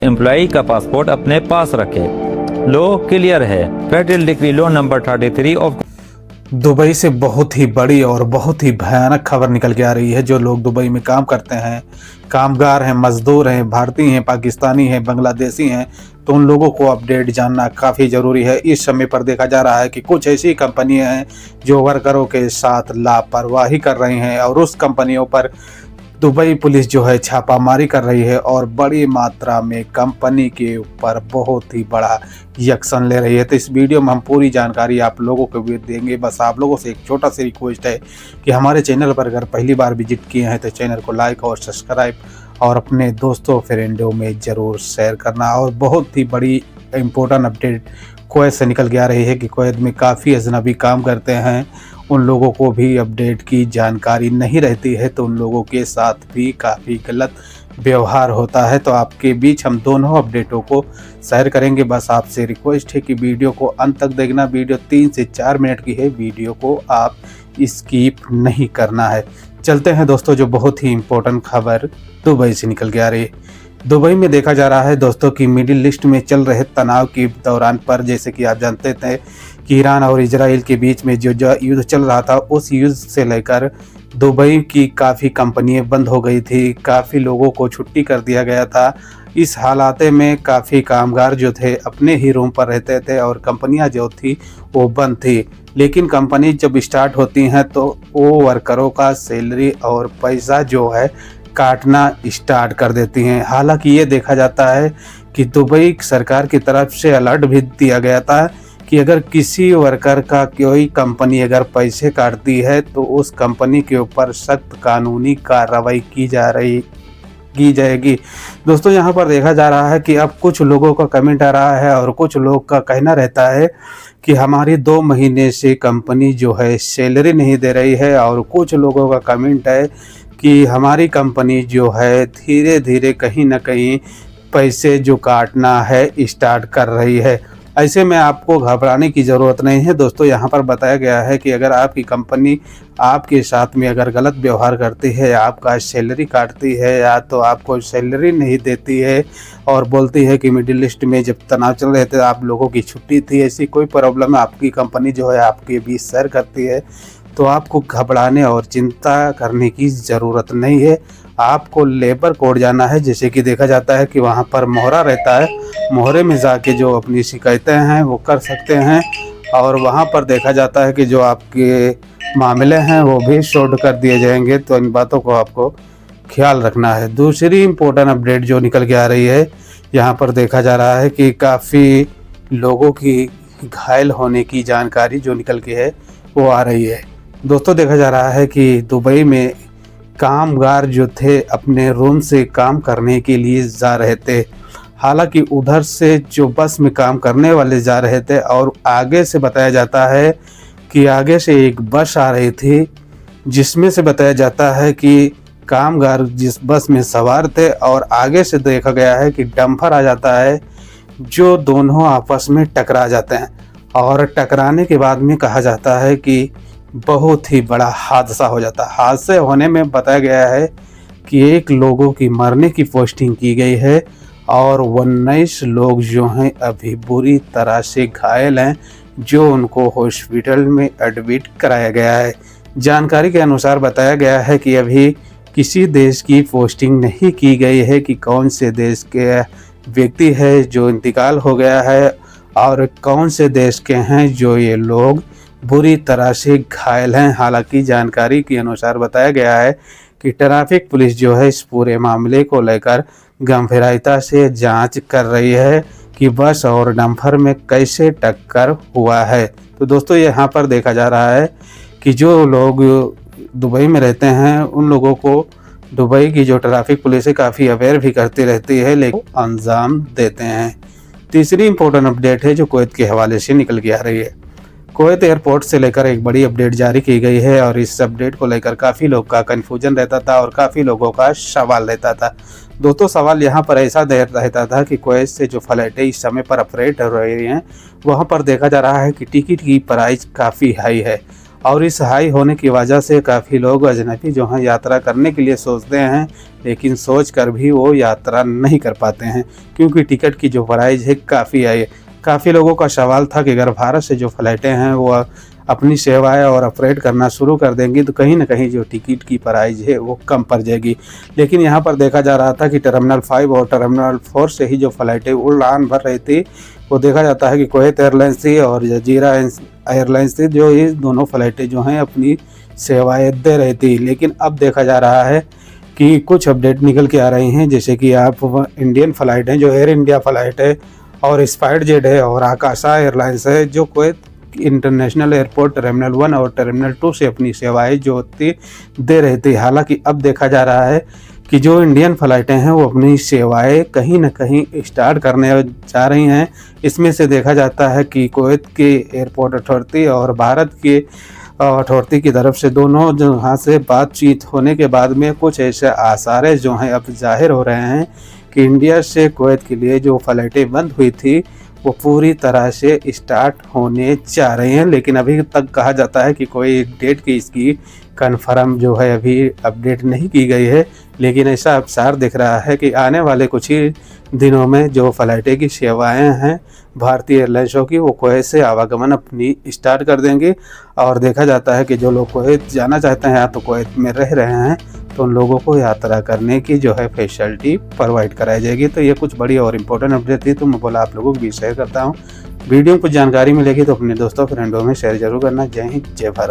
Employee का passport अपने पास रखें। लो क्लियर है। Federal decree law number 33 of Dubai से बहुत ही बड़ी और बहुत ही भयानक खबर निकल के आ रही है। जो लोग दुबई में काम करते हैं, कामगार हैं, मजदूर हैं, भारतीय हैं, पाकिस्तानी हैं, बांग्लादेशी हैं, तो उन लोगों को अपडेट जानना काफ़ी ज़रूरी है। इस समय पर देखा जा रहा है कि कुछ ऐसी कंपनियां हैं जो वर्करों के साथ लापरवाही कर रही हैं और उस कंपनियों पर दुबई पुलिस जो है छापामारी कर रही है और बड़ी मात्रा में कंपनी के ऊपर बहुत ही बड़ा एक्शन ले रही है। तो इस वीडियो में हम पूरी जानकारी आप लोगों को भी देंगे। बस आप लोगों से एक छोटा सा रिक्वेस्ट है कि हमारे चैनल पर अगर पहली बार विजिट किए हैं तो चैनल को लाइक और सब्सक्राइब और अपने दोस्तों फ्रेंडों में ज़रूर शेयर करना। और बहुत ही बड़ी इम्पोर्टेंट अपडेट कुवैत से निकल के आ रही है कि कुवैत में काफ़ी अजनबी काम करते हैं, उन लोगों को भी अपडेट की जानकारी नहीं रहती है, तो उन लोगों के साथ भी काफ़ी गलत व्यवहार होता है। तो आपके बीच हम दोनों अपडेटों को शेयर करेंगे। बस आपसे रिक्वेस्ट है कि वीडियो को अंत तक देखना। वीडियो 3 से 4 मिनट की है, वीडियो को आप स्किप नहीं करना है। चलते हैं दोस्तों, जो बहुत ही इम्पोर्टेंट खबर दुबई से निकल के आ रही है। दुबई में देखा जा रहा है दोस्तों कि मिडिल ईस्ट में चल रहे तनाव के दौरान पर, जैसे कि आप जानते थे कि ईरान और इजराइल के बीच में जो युद्ध चल रहा था, उस युद्ध से लेकर दुबई की काफ़ी कंपनियां बंद हो गई थी, काफ़ी लोगों को छुट्टी कर दिया गया था। इस हालात में काफ़ी कामगार जो थे अपने ही रूम पर रहते थे और कंपनियां जो थी वो बंद थी। लेकिन कंपनी जब स्टार्ट होती हैं तो वो वर्करों का सैलरी और पैसा जो है काटना स्टार्ट कर देती हैं। हालांकि ये देखा जाता है कि दुबई सरकार की तरफ से अलर्ट भी दिया गया था कि अगर किसी वर्कर का कोई कंपनी अगर पैसे काटती है तो उस कंपनी के ऊपर सख्त कानूनी कार्रवाई की जाएगी। दोस्तों, यहाँ पर देखा जा रहा है कि अब कुछ लोगों का कमेंट आ रहा है और कुछ लोग का कहना रहता है कि हमारी 2 महीने से कंपनी जो है सैलरी नहीं दे रही है, और कुछ लोगों का कमेंट है कि हमारी कंपनी जो है धीरे धीरे कहीं ना कहीं पैसे जो काटना है स्टार्ट कर रही है। ऐसे में आपको घबराने की ज़रूरत नहीं है दोस्तों। यहाँ पर बताया गया है कि अगर आपकी कंपनी आपके साथ में अगर गलत व्यवहार करती है, आपका सैलरी काटती है या तो आपको सैलरी नहीं देती है और बोलती है कि मिडिल ईस्ट में जब तनाव चल रहे थे आप लोगों की छुट्टी थी, ऐसी कोई प्रॉब्लम आपकी कंपनी जो है आपके बीच शेयर करती है, तो आपको घबराने और चिंता करने की ज़रूरत नहीं है। आपको लेबर कोड जाना है। जैसे कि देखा जाता है कि वहाँ पर मोहरा रहता है, मोहरे में जाके जो अपनी शिकायतें हैं वो कर सकते हैं, और वहाँ पर देखा जाता है कि जो आपके मामले हैं वो भी सॉल्व कर दिए जाएंगे। तो इन बातों को आपको ख्याल रखना है। दूसरी इम्पोर्टेंट अपडेट जो निकल के आ रही है, यहाँ पर देखा जा रहा है कि काफ़ी लोगों की घायल होने की जानकारी जो निकल के है वो आ रही है। दोस्तों, देखा जा रहा है कि दुबई में कामगार जो थे अपने रूम से काम करने के लिए जा रहे थे। हालांकि उधर से जो बस में काम करने वाले जा रहे थे और आगे से बताया जाता है कि आगे से एक बस आ रही थी, जिसमें से बताया जाता है कि कामगार जिस बस में सवार थे और आगे से देखा गया है कि डंपर आ जाता है, जो दोनों आपस में टकरा जाते हैं। और टकराने के बाद में कहा जाता है कि बहुत ही बड़ा हादसा हो जाता है। हादसे होने में बताया गया है कि 1 लोगों की मरने की पोस्टिंग की गई है और 19 लोग जो हैं अभी बुरी तरह से घायल हैं, जो उनको हॉस्पिटल में एडमिट कराया गया है। जानकारी के अनुसार बताया गया है कि अभी किसी देश की पोस्टिंग नहीं की गई है कि कौन से देश के व्यक्ति है जो इंतकाल हो गया है और कौन से देश के हैं जो ये लोग बुरी तरह से घायल हैं। हालांकि जानकारी के अनुसार बताया गया है कि ट्रैफिक पुलिस जो है इस पूरे मामले को लेकर गंभीरता से जांच कर रही है कि बस और डंपर में कैसे टक्कर हुआ है। तो दोस्तों, यहाँ पर देखा जा रहा है कि जो लोग दुबई में रहते हैं उन लोगों को दुबई की जो ट्रैफिक पुलिस है काफ़ी अवेयर भी करती रहती है, लेकिन अंजाम देते हैं। तीसरी इम्पोर्टेंट अपडेट है जो कुवैत के हवाले से निकल के आ रही है। कुवैत एयरपोर्ट से लेकर एक बड़ी अपडेट जारी की गई है और इस अपडेट को लेकर काफ़ी लोग का कन्फ्यूजन रहता था और काफ़ी लोगों का सवाल रहता था। दोस्तों, सवाल यहाँ पर ऐसा रहता था कि कुवैत से जो फ्लाइटें इस समय पर ऑपरेट हो रही हैं, वहाँ पर देखा जा रहा है कि टिकट की प्राइस काफ़ी हाई है और इस हाई होने की वजह से काफ़ी लोग अजनबी जो हैं यात्रा करने के लिए सोचते हैं, लेकिन सोच कर भी वो यात्रा नहीं कर पाते हैं क्योंकि टिकट की जो प्राइस है काफ़ी है। काफ़ी लोगों का सवाल था कि अगर भारत से जो फ़्लाइटें हैं वो अपनी सेवाएं और ऑपरेट करना शुरू कर देंगी तो कहीं ना कहीं जो टिकट की प्राइस है वो कम पड़ जाएगी। लेकिन यहाँ पर देखा जा रहा था कि टर्मिनल 5 और टर्मिनल 4 से ही जो फ़्लाइटें उड़ान भर रही थी, वो देखा जाता है कि कुवैत एयरलाइंस थी और जजीरा एयरलाइंस थी, जो ये दोनों फ़्लाइटें जो हैं अपनी सेवाएँ दे रही थी। लेकिन अब देखा जा रहा है कि कुछ अपडेट निकल के आ रही हैं, जैसे कि आप इंडियन फ़्लाइट हैं जो एयर इंडिया फ़्लाइट है और स्पाइस जेट है और आकाशा एयरलाइंस है, जो कुवैत इंटरनेशनल एयरपोर्ट टर्मिनल 1 और टर्मिनल 2 से अपनी सेवाएं जो थी दे रही थी। हालांकि अब देखा जा रहा है कि जो इंडियन फ़्लाइटें हैं वो अपनी सेवाएं कहीं ना कहीं स्टार्ट करने जा रही हैं। इसमें से देखा जाता है कि कुवैत के एयरपोर्ट अथॉरिटी और भारत के अथॉरिटी की तरफ से दोनों जहाँ से बातचीत होने के बाद में कुछ ऐसे आसार जो हैं अब जाहिर हो रहे हैं कि इंडिया से कुवैत के लिए जो फ़्लाइटें बंद हुई थी वो पूरी तरह से स्टार्ट होने जा रही हैं। लेकिन अभी तक कहा जाता है कि कोई डेट की इसकी कन्फर्म जो है अभी अपडेट नहीं की गई है, लेकिन ऐसा अवसर दिख रहा है कि आने वाले कुछ ही दिनों में जो फ़्लाइटें की सेवाएं हैं भारतीय एयरलाइंसों की वो कुवैत से आवागमन अपनी स्टार्ट कर देंगे। और देखा जाता है कि जो लोग कुवैत जाना चाहते हैं या तो कुवैत में रह रहे हैं तो उन लोगों को यात्रा करने की जो है फैसिलिटी प्रोवाइड कराई जाएगी। तो ये कुछ बड़ी और इम्पोर्टेंट अपडेट थी, तो मैं बोला आप लोगों को भी शेयर करता हूँ। वीडियो में कुछ जानकारी मिलेगी तो अपने दोस्तों फ्रेंडों में शेयर जरूर करना। जय हिंद, जय भारत।